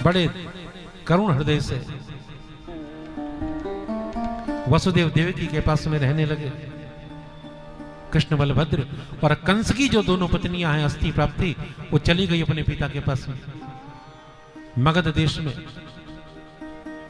बड़े करुण हृदय से वसुदेव देवकी के पास में रहने लगे। कृष्ण बलभद्र और कंस की जो दोनों पत्नियां हैं अस्थि प्राप्ति, वो चली गई अपने पिता के पास में। मगध देश में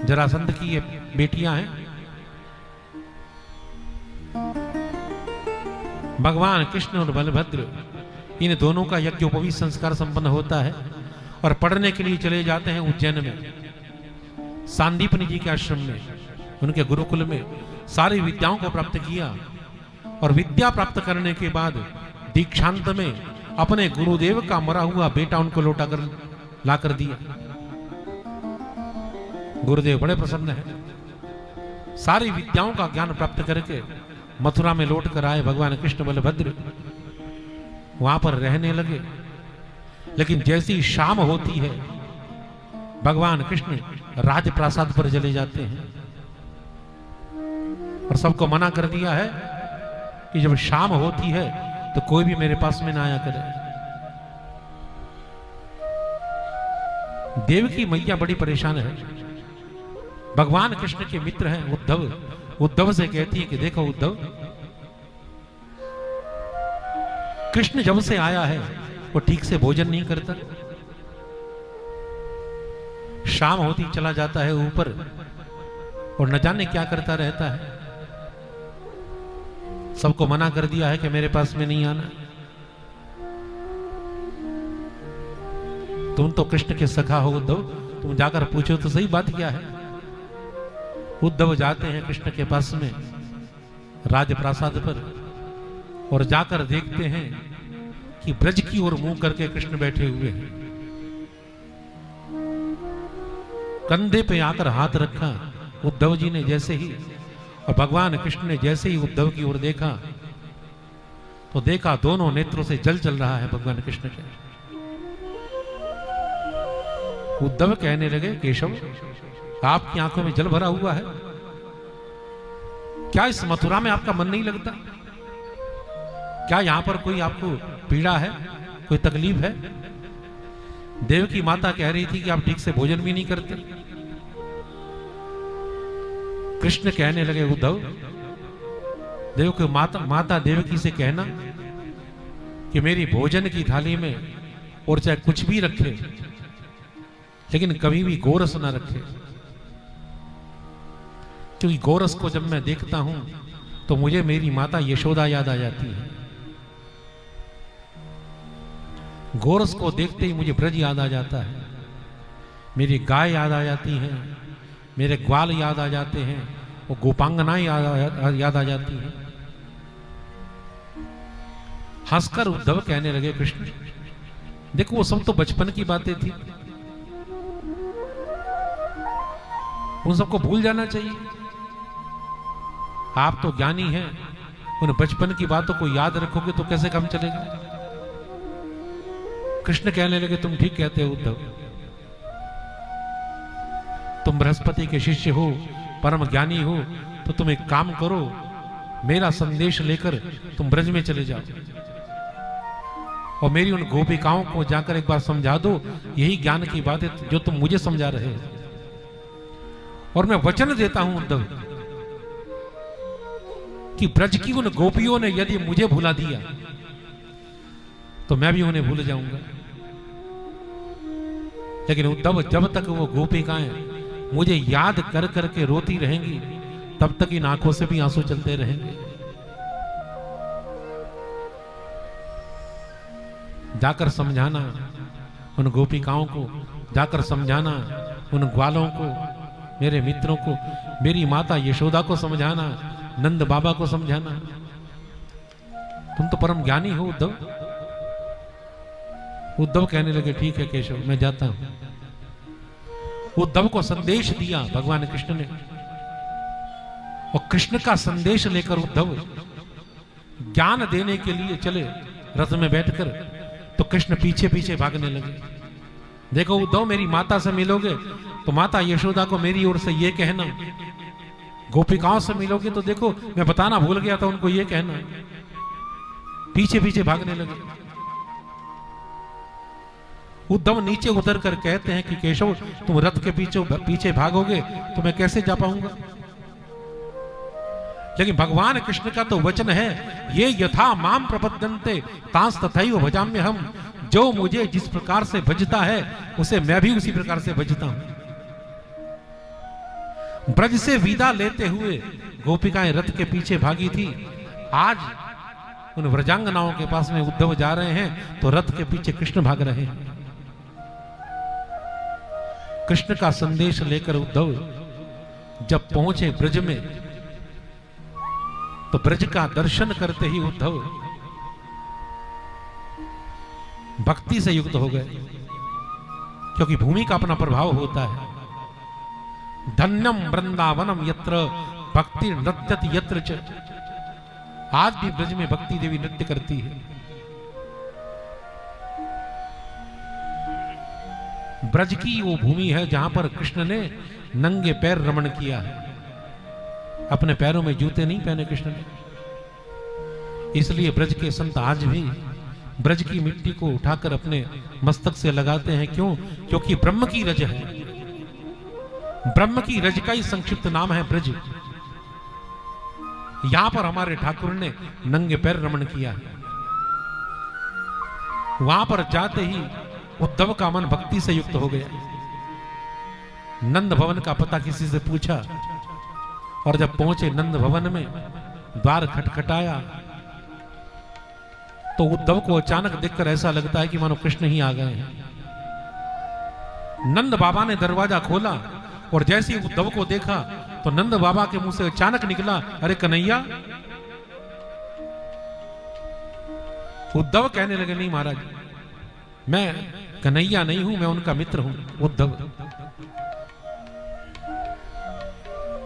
जरासंध की ये बेटियां हैं। भगवान कृष्ण और बलभद्र इन दोनों का यज्ञोपवीत संस्कार संपन्न होता है और पढ़ने के लिए चले जाते हैं उज्जैन में। सांदीपनि जी के आश्रम में, उनके गुरुकुल में सारी विद्याओं को प्राप्त किया और विद्या प्राप्त करने के बाद दीक्षांत में अपने गुरुदेव का मरा हुआ बेटा उनको लौटा कर ला कर दिया। गुरुदेव बड़े प्रसन्न हैं। सारी विद्याओं का ज्ञान प्राप्त करके मथुरा में लौट कर आए भगवान कृष्ण बलभद्र, वहां पर रहने लगे। लेकिन जैसी शाम होती है भगवान कृष्ण राजप्रासाद पर चले जाते हैं और सबको मना कर दिया है कि जब शाम होती है तो कोई भी मेरे पास में ना आया करे। देवकी मैया बड़ी परेशान है। भगवान कृष्ण के मित्र हैं उद्धव। उद्धव से कहती है कि देखो उद्धव, कृष्ण जब से आया है वो ठीक से भोजन नहीं करता। शाम होती चला जाता है ऊपर और न जाने क्या करता रहता है। सबको मना कर दिया है कि मेरे पास में नहीं आना। तुम तो कृष्ण के सखा हो उद्धव, तुम जाकर पूछो तो सही बात क्या है। उद्धव जाते हैं कृष्ण के पास में राजप्रासाद पर और जाकर देखते हैं कि ब्रज की ओर मुंह करके कृष्ण बैठे हुए हैं। कंधे पे आकर हाथ रखा उद्धव जी ने जैसे ही, और भगवान कृष्ण ने जैसे ही उद्धव की ओर देखा तो देखा दोनों नेत्रों से जल चल रहा है भगवान कृष्ण के। उद्धव कहने लगे केशव, आपकी आंखों में जल भरा हुआ है, क्या इस मथुरा में आपका मन नहीं लगता? क्या यहां पर कोई आपको पीड़ा है, कोई तकलीफ है? देवकी माता कह रही थी कि आप ठीक से भोजन भी नहीं करते। कृष्ण कहने लगे उद्धव, देखो माता देवकी से कहना कि मेरी भोजन की थाली में और चाहे कुछ भी रखे लेकिन कभी भी गोरस ना रखे, क्योंकि गोरस को जब मैं देखता हूं तो मुझे मेरी माता यशोदा याद आ जाती है। गोरस को देखते ही मुझे ब्रज याद आ जाता है, मेरी गाय याद आ जाती है, मेरे ग्वाल याद आ जाते हैं, वो गोपांगनाएं याद आ जाती हैं। हंसकर उद्धव कहने लगे कृष्ण, देखो वो सब तो बचपन की बातें थी, उन सबको भूल जाना चाहिए। आप तो ज्ञानी हैं, उन बचपन की बातों को याद रखोगे तो कैसे काम चलेगा। कृष्ण कहने लगे तुम ठीक कहते हो उद्धव, तुम बृहस्पति के शिष्य हो, परम ज्ञानी हो, तो तुम एक काम करो, मेरा संदेश लेकर तुम ब्रज में चले जाओ और मेरी उन गोपिकाओं को जाकर एक बार समझा दो, यही ज्ञान की बात है जो तुम मुझे समझा रहे हो। और मैं वचन देता हूं उद्धव कि ब्रज की उन गोपियों ने यदि मुझे भुला दिया तो मैं भी उन्हें भूल जाऊंगा। लेकिन उद्धव, जब तक वो गोपिकाएं मुझे याद कर करके रोती रहेंगी तब तक इन आंखों से भी आंसू चलते रहेंगे। जाकर समझाना उन गोपिकाओं को, जाकर समझाना उन ग्वालों को, मेरे मित्रों को, मेरी माता यशोदा को समझाना, नंद बाबा को समझाना। तुम तो परम ज्ञानी हो उद्धव। उद्धव कहने लगे ठीक है केशव, मैं जाता हूं। उद्धव को संदेश दिया भगवान कृष्ण ने और कृष्ण का संदेश लेकर उद्धव ज्ञान देने के लिए चले रथ में बैठकर, तो कृष्ण पीछे पीछे भागने लगे। देखो उद्धव, मेरी माता से मिलोगे तो माता यशोदा को मेरी ओर से ये कहना, गोपिकाओं से मिलोगे तो देखो मैं बताना भूल गया था उनको ये कहना। पीछे पीछे भागने लगे उद्धव नीचे उतर कर कहते हैं कि केशव, तुम रथ के पीछे भागोगे तो मैं कैसे जा पाऊंगा। लेकिन भगवान कृष्ण का तो वचन है, ये यथा माम प्रपद्यन्ते तांस तथैव भजाम्य हम, जो मुझे जिस प्रकार से भजता है उसे मैं भी उसी प्रकार से भजता हूं। ब्रज से विदा लेते हुए गोपिकाएं रथ के पीछे भागी थी, आज उन व्रजांगनाओं के पास में उद्धव जा रहे हैं तो रथ के पीछे कृष्ण भाग रहे हैं। कृष्ण का संदेश लेकर उद्धव जब पहुंचे ब्रज में तो ब्रज का दर्शन करते ही उद्धव भक्ति से युक्त हो गए, क्योंकि भूमि का अपना प्रभाव होता है। धन्यम वृंदावनम यत्र भक्ति नृत्यति यत्र च, आज भी ब्रज में भक्ति देवी नृत्य करती है। ब्रज की वो भूमि है जहां पर कृष्ण ने नंगे पैर रमण किया है, अपने पैरों में जूते नहीं पहने कृष्ण ने। इसलिए ब्रज के संत आज भी ब्रज की मिट्टी को उठाकर अपने मस्तक से लगाते हैं। क्यों? क्योंकि ब्रह्म की रज है, ब्रह्म की रज का ही संक्षिप्त नाम है ब्रज। यहां पर हमारे ठाकुर ने नंगे पैर रमण किया है। वहां पर जाते ही उद्धव का मन भक्ति से युक्त हो गया। नंद भवन का पता किसी से पूछा और जब पहुंचे नंद भवन में, द्वार खटखटाया तो उद्धव को अचानक देखकर ऐसा लगता है कि मानो कृष्ण ही आ गए हैं। नंद बाबा ने दरवाजा खोला और जैसे ही उद्धव को देखा तो नंद बाबा के मुंह से अचानक निकला, अरे कन्हैया। उद्धव कहने लगे, नहीं महाराज, मैं कन्हैया नहीं हूं, मैं उनका मित्र हूं उद्धव।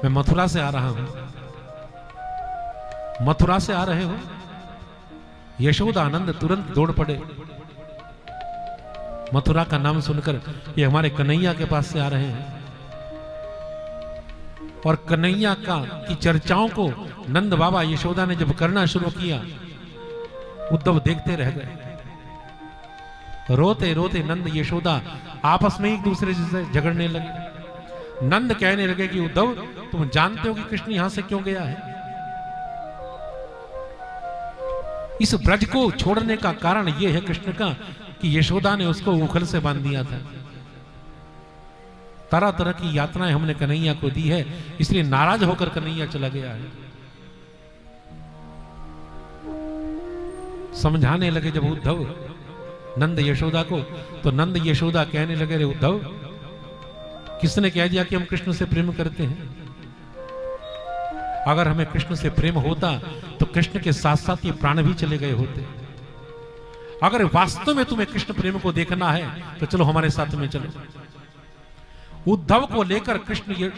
मैं मथुरा से आ रहा हूं। मथुरा से आ रहे हो? यशोदानंद तुरंत दौड़ पड़े। मथुरा का नाम सुनकर ये हमारे कन्हैया के पास से आ रहे हैं। और कन्हैया की चर्चाओं को नंद बाबा यशोदा ने जब करना शुरू किया, उद्धव देखते रह गए। रोते रोते नंद यशोदा आपस में एक दूसरे से झगड़ने लगे। नंद कहने लगे कि उद्धव, तुम जानते हो कि कृष्ण यहां से क्यों गया है? इस ब्रज को छोड़ने का कारण यह है कृष्ण का कि यशोदा ने उसको उखल से बांध दिया था। तरह तरह की यातनाएं हमने कन्हैया को दी है, इसलिए नाराज होकर कन्हैया चला गया है। समझाने लगे जब उद्धव नंद यशोदा को, तो नंद यशोदा कहने लगे, रे उद्धव, किसने कह दिया कि हम कृष्ण से प्रेम करते हैं? अगर हमें कृष्ण से प्रेम होता तो कृष्ण के साथ साथ ये प्राण भी चले गए होते। अगर वास्तव में तुम्हें कृष्ण प्रेम को देखना है तो चलो हमारे साथ में चलो। उद्धव को लेकर कृष्ण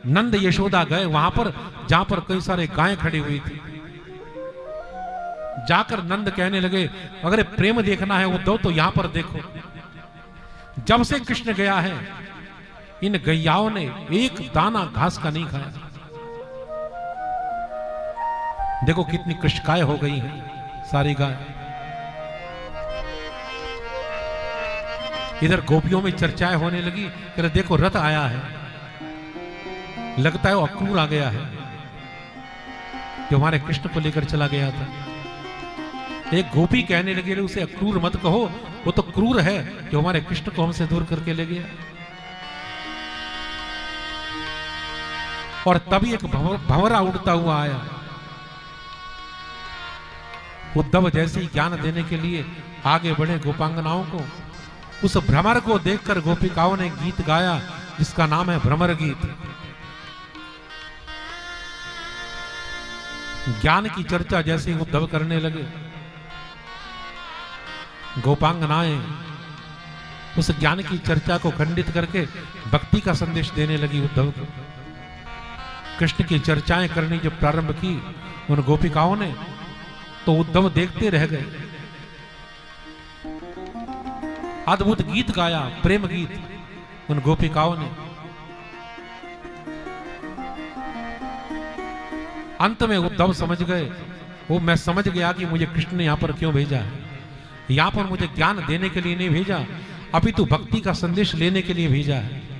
नंद यशोदा गए वहां पर जहां पर कई सारे गायें खड़ी हुई थी। जाकर नंद कहने लगे, अगर प्रेम देखना है उद्धव तो यहां पर देखो। जब से कृष्ण गया है इन गैयाओं ने एक दाना घास का नहीं खाया। देखो कितनी कृष्णकाय हो गई है सारी गाय। इधर गोपियों में चर्चाएं होने लगी कि देखो रथ आया है, लगता है वो अक्रूर आ गया है जो हमारे कृष्ण को लेकर चला गया था। एक गोपी कहने लगी, उसे अक्रूर मत कहो, वो तो क्रूर है जो हमारे कृष्ण को हमसे दूर करके ले गया। और तभी एक भंवरा उड़ता हुआ आया। उद्धव जैसे ही ज्ञान देने के लिए आगे बढ़े गोपांगनाओं को, उस भ्रमर को देखकर गोपिकाओं ने गीत गाया जिसका नाम है भ्रमर गीत। ज्ञान की चर्चा जैसे ही उद्धव करने लगे, गोपांगनाएं उस ज्ञान की चर्चा को खंडित करके भक्ति का संदेश देने लगी उद्धव को। कृष्ण की चर्चाएं करनी जब प्रारंभ की उन गोपिकाओं ने, तो उद्धव देखते रह गए। अद्भुत गीत गाया, प्रेम गीत उन गोपिकाओं ने। अंत में उद्धव समझ गए, वो मैं समझ गया कि मुझे कृष्ण ने यहां पर क्यों भेजा है। यहां पर मुझे ज्ञान देने के लिए नहीं भेजा, अपितु भक्ति का संदेश लेने के लिए भेजा है।